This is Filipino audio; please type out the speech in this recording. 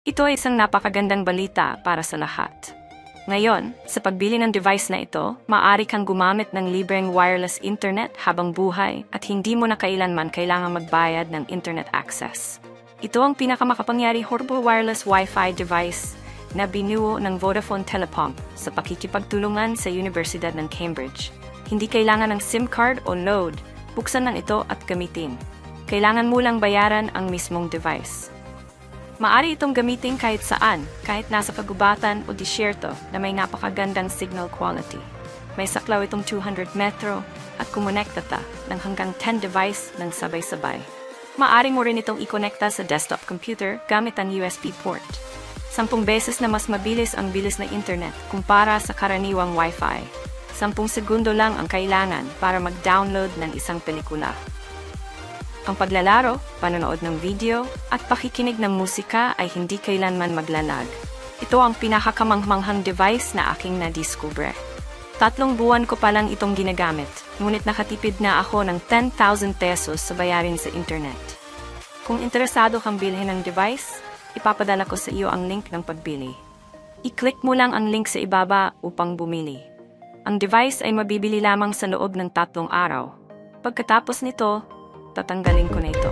Ito ay isang napakagandang balita para sa lahat. Ngayon, sa pagbili ng device na ito, maaari kang gumamit ng libreng wireless internet habang buhay at hindi mo na kailanman kailangang magbayad ng internet access. Ito ang pinakamakapangyari portable wireless Wi-Fi device na binuo ng Vodafone Telecom sa pakikipagtulungan sa Universidad ng Cambridge. Hindi kailangan ng SIM card o load, buksan lang ito at gamitin. Kailangan mo lang bayaran ang mismong device. Maaari itong gamitin kahit saan, kahit nasa kagubatan o disyerto na may napakagandang signal quality. May saklaw itong 200 metro at kumonekta ng hanggang 10 device ng sabay-sabay. Maaari mo rin itong i-konekta sa desktop computer gamit ang USB port. 10 beses na mas mabilis ang bilis ng internet kumpara sa karaniwang Wi-Fi. 10 segundo lang ang kailangan para mag-download ng isang pelikula. Ang paglalaro, panonood ng video, at pakikinig ng musika ay hindi kailanman maglalag. Ito ang pinakakamangmanghang device na aking nadiskubre. 3 buwan ko pa lang itong ginagamit, ngunit nakatipid na ako ng 10,000 pesos sa bayarin sa internet. Kung interesado kang bilhin ng device, ipapadala ko sa iyo ang link ng pagbili. I-click mo lang ang link sa ibaba upang bumili. Ang device ay mabibili lamang sa loob ng 3 araw. Pagkatapos nito, tatanggalin ko na ito.